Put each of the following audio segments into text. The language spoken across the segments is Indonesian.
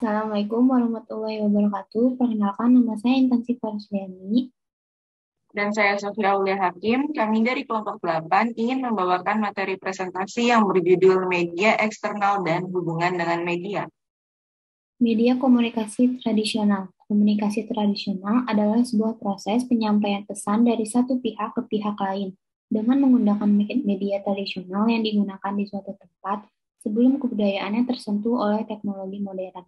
Assalamualaikum warahmatullahi wabarakatuh. Perkenalkan, nama saya Intan Sifarsliani. Dan saya Sofia Aulia Hakim, kami dari kelompok 8 ingin membawakan materi presentasi yang berjudul Media Eksternal dan Hubungan dengan Media. Media komunikasi tradisional. Komunikasi tradisional adalah sebuah proses penyampaian pesan dari satu pihak ke pihak lain dengan menggunakan media tradisional yang digunakan di suatu tempat sebelum kebudayaannya tersentuh oleh teknologi modern.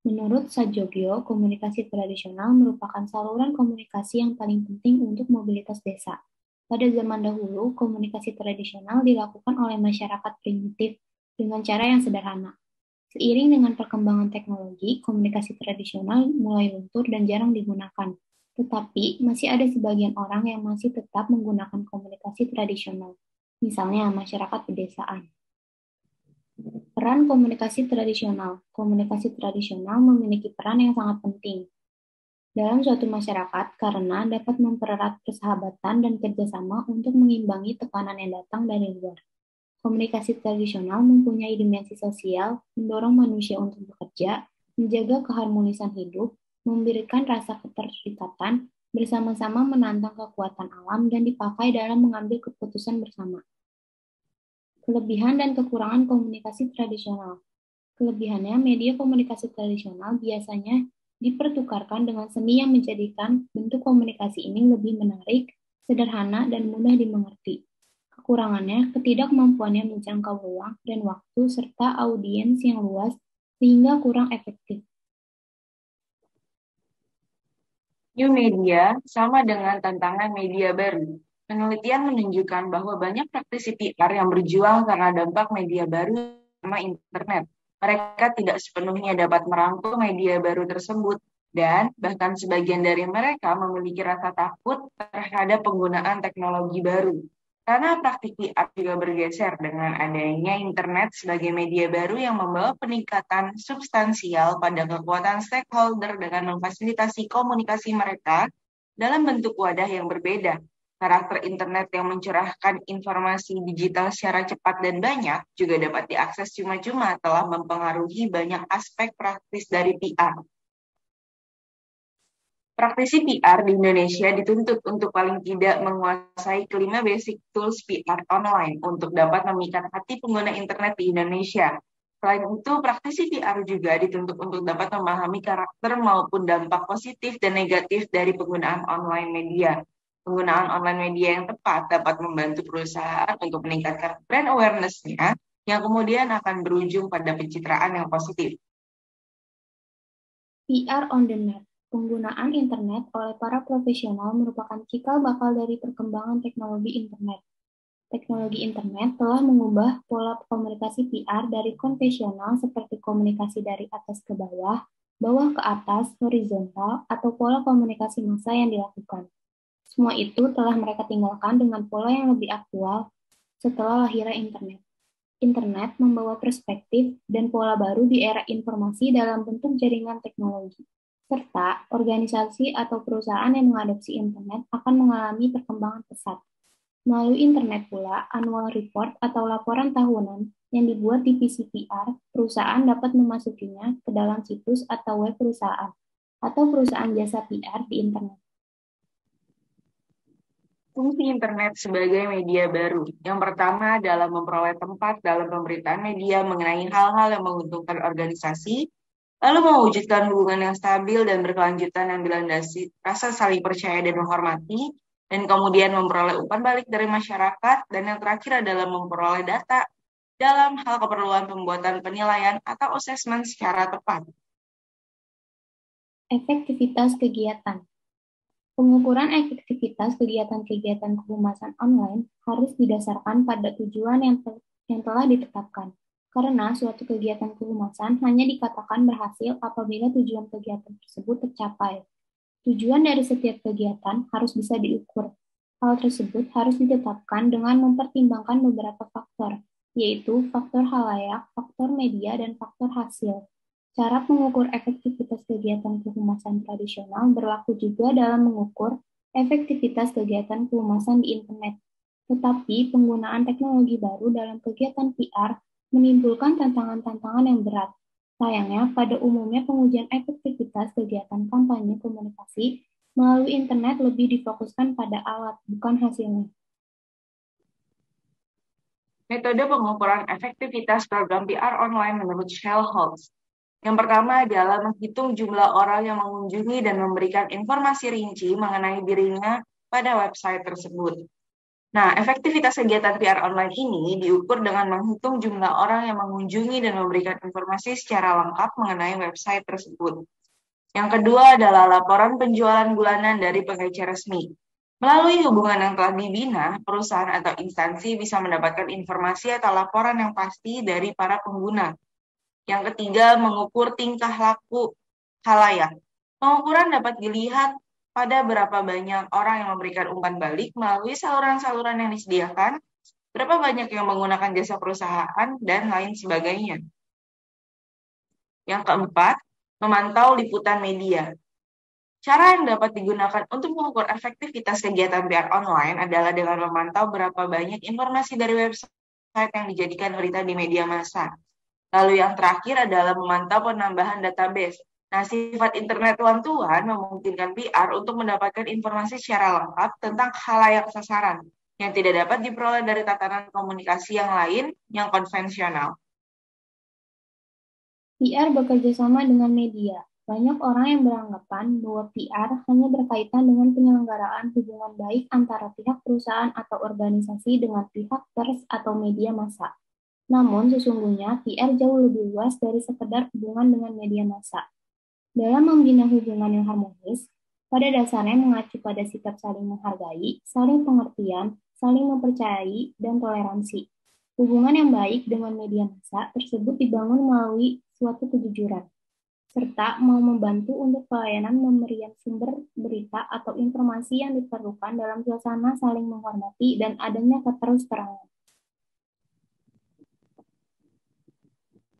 Menurut Sajogyo, komunikasi tradisional merupakan saluran komunikasi yang paling penting untuk mobilitas desa. Pada zaman dahulu, komunikasi tradisional dilakukan oleh masyarakat primitif dengan cara yang sederhana. Seiring dengan perkembangan teknologi, komunikasi tradisional mulai luntur dan jarang digunakan. Tetapi, masih ada sebagian orang yang masih tetap menggunakan komunikasi tradisional, misalnya masyarakat pedesaan. Peran komunikasi tradisional. Komunikasi tradisional memiliki peran yang sangat penting dalam suatu masyarakat karena dapat mempererat persahabatan dan kerjasama untuk mengimbangi tekanan yang datang dari luar. Komunikasi tradisional mempunyai dimensi sosial, mendorong manusia untuk bekerja, menjaga keharmonisan hidup, memberikan rasa keterikatan, bersama-sama menantang kekuatan alam, dan dipakai dalam mengambil keputusan bersama. Kelebihan dan kekurangan komunikasi tradisional. Kelebihannya, media komunikasi tradisional biasanya dipertukarkan dengan seni yang menjadikan bentuk komunikasi ini lebih menarik, sederhana, dan mudah dimengerti. Kekurangannya, ketidakmampuannya menjangkau ruang dan waktu serta audiens yang luas sehingga kurang efektif. New media sama dengan tantangan media baru. Penelitian menunjukkan bahwa banyak praktisi PR yang berjuang karena dampak media baru sama internet. Mereka tidak sepenuhnya dapat merangkul media baru tersebut dan bahkan sebagian dari mereka memiliki rasa takut terhadap penggunaan teknologi baru. Karena praktik PR juga bergeser dengan adanya internet sebagai media baru yang membawa peningkatan substansial pada kekuatan stakeholder dengan memfasilitasi komunikasi mereka dalam bentuk wadah yang berbeda. Karakter internet yang mencurahkan informasi digital secara cepat dan banyak juga dapat diakses cuma-cuma telah mempengaruhi banyak aspek praktis dari PR. Praktisi PR di Indonesia dituntut untuk paling tidak menguasai kelima basic tools PR online untuk dapat memikat hati pengguna internet di Indonesia. Selain itu, praktisi PR juga dituntut untuk dapat memahami karakter maupun dampak positif dan negatif dari penggunaan online media. Penggunaan online media yang tepat dapat membantu perusahaan untuk meningkatkan brand awareness-nya yang kemudian akan berujung pada pencitraan yang positif. PR on the net. Penggunaan internet oleh para profesional merupakan cikal bakal dari perkembangan teknologi internet. Teknologi internet telah mengubah pola komunikasi PR dari konvensional seperti komunikasi dari atas ke bawah, bawah ke atas, horizontal, atau pola komunikasi massa yang dilakukan. Semua itu telah mereka tinggalkan dengan pola yang lebih aktual setelah lahirnya internet. Internet membawa perspektif dan pola baru di era informasi dalam bentuk jaringan teknologi, serta organisasi atau perusahaan yang mengadopsi internet akan mengalami perkembangan pesat. Melalui internet pula, annual report atau laporan tahunan yang dibuat divisi PR, perusahaan dapat memasukinya ke dalam situs atau web perusahaan, atau perusahaan jasa PR di internet. Fungsi internet sebagai media baru. Yang pertama adalah memperoleh tempat dalam pemberitaan media mengenai hal-hal yang menguntungkan organisasi, lalu mewujudkan hubungan yang stabil dan berkelanjutan yang dilandasi rasa saling percaya dan menghormati, dan kemudian memperoleh umpan balik dari masyarakat, dan yang terakhir adalah memperoleh data dalam hal keperluan pembuatan penilaian atau asesmen secara tepat. Efektivitas kegiatan. Pengukuran efektivitas kegiatan-kegiatan kehumasan online harus didasarkan pada tujuan yang telah ditetapkan, karena suatu kegiatan kehumasan hanya dikatakan berhasil apabila tujuan kegiatan tersebut tercapai. Tujuan dari setiap kegiatan harus bisa diukur. Hal tersebut harus ditetapkan dengan mempertimbangkan beberapa faktor, yaitu faktor halayak, faktor media, dan faktor hasil. Cara mengukur efektivitas kegiatan kehumasan tradisional berlaku juga dalam mengukur efektivitas kegiatan kehumasan di internet. Tetapi penggunaan teknologi baru dalam kegiatan PR menimbulkan tantangan-tantangan yang berat, Sayangnya, pada umumnya pengujian efektivitas kegiatan kampanye komunikasi melalui internet lebih difokuskan pada alat, bukan hasilnya. Metode pengukuran efektivitas program PR online menurut Shell Holtz. Yang pertama adalah menghitung jumlah orang yang mengunjungi dan memberikan informasi rinci mengenai dirinya pada website tersebut. Nah, efektivitas kegiatan PR online ini diukur dengan menghitung jumlah orang yang mengunjungi dan memberikan informasi secara lengkap mengenai website tersebut. Yang kedua adalah laporan penjualan bulanan dari pengecer resmi. Melalui hubungan yang telah dibina, perusahaan atau instansi bisa mendapatkan informasi atau laporan yang pasti dari para pengguna. Yang ketiga, mengukur tingkah laku khalayak. Pengukuran dapat dilihat pada berapa banyak orang yang memberikan umpan balik melalui saluran-saluran yang disediakan, berapa banyak yang menggunakan jasa perusahaan, dan lain sebagainya. Yang keempat, memantau liputan media. Cara yang dapat digunakan untuk mengukur efektivitas kegiatan PR online adalah dengan memantau berapa banyak informasi dari website yang dijadikan berita di media massa. Lalu yang terakhir adalah memantau penambahan database. Nah, sifat internet one-to-one memungkinkan PR untuk mendapatkan informasi secara lengkap tentang khalayak sasaran yang tidak dapat diperoleh dari tatanan komunikasi yang lain yang konvensional. PR bekerja sama dengan media. Banyak orang yang beranggapan bahwa PR hanya berkaitan dengan penyelenggaraan hubungan baik antara pihak perusahaan atau organisasi dengan pihak pers atau media massa. Namun, sesungguhnya PR jauh lebih luas dari sekedar hubungan dengan media massa. Dalam membina hubungan yang harmonis, pada dasarnya mengacu pada sikap saling menghargai, saling pengertian, saling mempercayai, dan toleransi. Hubungan yang baik dengan media massa tersebut dibangun melalui suatu kejujuran, serta mau membantu untuk pelayanan pemberian sumber berita atau informasi yang diperlukan dalam suasana saling menghormati dan adanya keterus-terangan.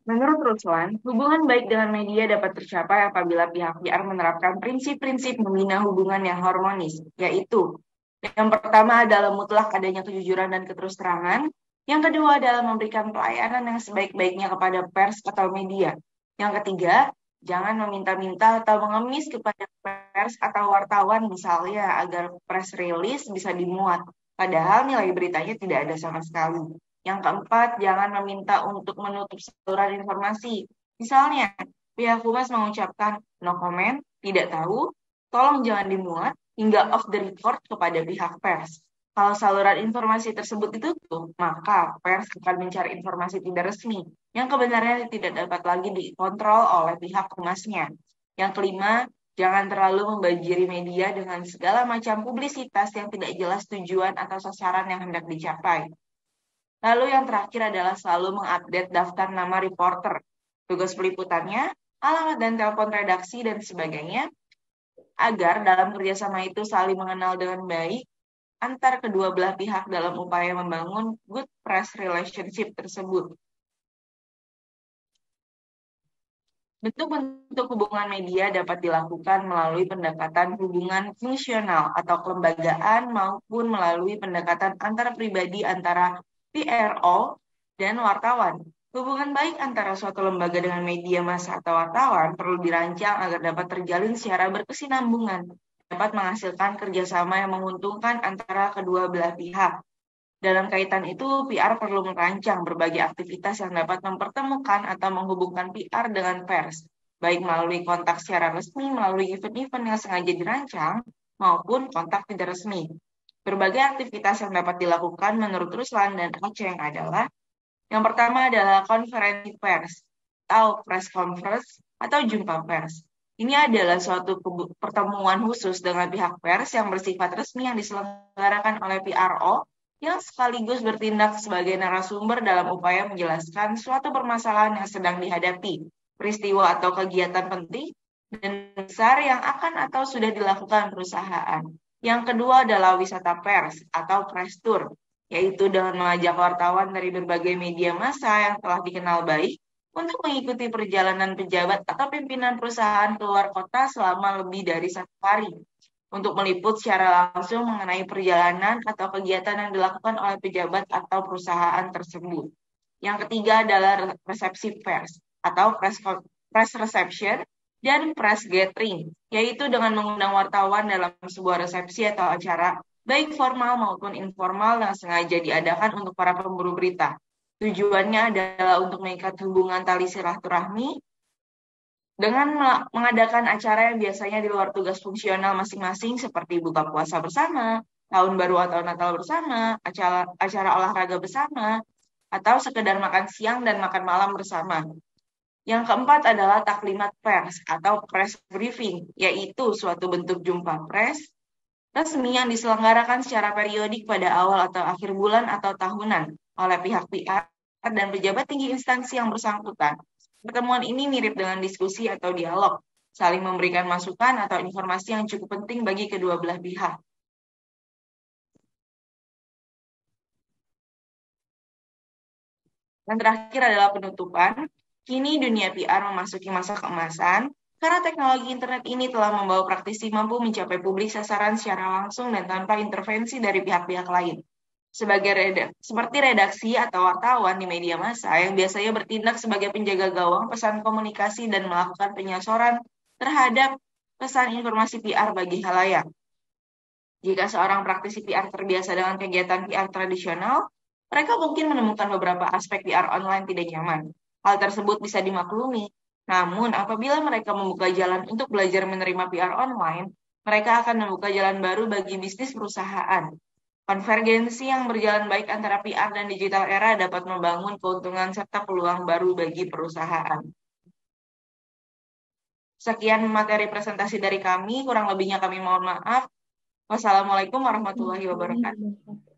Menurut Ruslan, hubungan baik dengan media dapat tercapai apabila pihak PR menerapkan prinsip-prinsip membina hubungan yang harmonis, yaitu yang pertama adalah mutlak adanya kejujuran dan keterus-terangan, yang kedua adalah memberikan pelayanan yang sebaik-baiknya kepada pers atau media, yang ketiga, jangan meminta-minta atau mengemis kepada pers atau wartawan misalnya agar press release bisa dimuat, padahal nilai beritanya tidak ada sama sekali. Yang keempat, jangan meminta untuk menutup saluran informasi. Misalnya, pihak humas mengucapkan no comment, tidak tahu, tolong jangan dimuat, hingga off the record kepada pihak pers. Kalau saluran informasi tersebut ditutup, maka pers akan mencari informasi tidak resmi, yang kebenarannya tidak dapat lagi dikontrol oleh pihak humasnya. Yang kelima, jangan terlalu membanjiri media dengan segala macam publisitas yang tidak jelas tujuan atau sasaran yang hendak dicapai. Lalu yang terakhir adalah selalu mengupdate daftar nama reporter, tugas peliputannya, alamat dan telepon redaksi, dan sebagainya, agar dalam kerjasama itu saling mengenal dengan baik antar kedua belah pihak dalam upaya membangun good press relationship tersebut. Bentuk-bentuk hubungan media dapat dilakukan melalui pendekatan hubungan fungsional atau kelembagaan maupun melalui pendekatan antar pribadi antara PRO dan wartawan. Hubungan baik antara suatu lembaga dengan media massa atau wartawan perlu dirancang agar dapat terjalin secara berkesinambungan, dapat menghasilkan kerjasama yang menguntungkan antara kedua belah pihak. Dalam kaitan itu, PR perlu merancang berbagai aktivitas yang dapat mempertemukan atau menghubungkan PR dengan pers, baik melalui kontak secara resmi, melalui event-event yang sengaja dirancang, maupun kontak tidak resmi. Berbagai aktivitas yang dapat dilakukan menurut Ruslan dan Aceng adalah yang pertama adalah konferensi pers atau press conference atau jumpa pers. Ini adalah suatu pertemuan khusus dengan pihak pers yang bersifat resmi yang diselenggarakan oleh PRO yang sekaligus bertindak sebagai narasumber dalam upaya menjelaskan suatu permasalahan yang sedang dihadapi, peristiwa atau kegiatan penting dan besar yang akan atau sudah dilakukan perusahaan. Yang kedua adalah wisata pers atau press tour, yaitu dengan mengajak wartawan dari berbagai media massa yang telah dikenal baik untuk mengikuti perjalanan pejabat atau pimpinan perusahaan keluar kota selama lebih dari 1 hari, untuk meliput secara langsung mengenai perjalanan atau kegiatan yang dilakukan oleh pejabat atau perusahaan tersebut. Yang ketiga adalah resepsi pers atau press press reception, dan press gathering, yaitu dengan mengundang wartawan dalam sebuah resepsi atau acara, baik formal maupun informal yang sengaja diadakan untuk para pemburu berita. Tujuannya adalah untuk mengikat hubungan tali silaturahmi dengan mengadakan acara yang biasanya di luar tugas fungsional masing-masing seperti buka puasa bersama, tahun baru atau Natal bersama, acara olahraga bersama, atau sekedar makan siang dan makan malam bersama. Yang keempat adalah taklimat pers atau press briefing, yaitu suatu bentuk jumpa pers resmi yang diselenggarakan secara periodik pada awal atau akhir bulan atau tahunan oleh pihak PR dan pejabat tinggi instansi yang bersangkutan. Pertemuan ini mirip dengan diskusi atau dialog, saling memberikan masukan atau informasi yang cukup penting bagi kedua belah pihak. Dan terakhir adalah penutupan. Kini dunia PR memasuki masa keemasan karena teknologi internet ini telah membawa praktisi mampu mencapai publik sasaran secara langsung dan tanpa intervensi dari pihak-pihak lain. Seperti redaksi atau wartawan di media massa yang biasanya bertindak sebagai penjaga gawang pesan komunikasi dan melakukan penyasoran terhadap pesan informasi PR bagi khalayak. Jika seorang praktisi PR terbiasa dengan kegiatan PR tradisional, mereka mungkin menemukan beberapa aspek PR online tidak nyaman. Hal tersebut bisa dimaklumi. Namun, apabila mereka membuka jalan untuk belajar menerima PR online, mereka akan membuka jalan baru bagi bisnis perusahaan. Konvergensi yang berjalan baik antara PR dan digital era dapat membangun keuntungan serta peluang baru bagi perusahaan. Sekian materi presentasi dari kami, kurang lebihnya kami mohon maaf. Wassalamualaikum warahmatullahi wabarakatuh.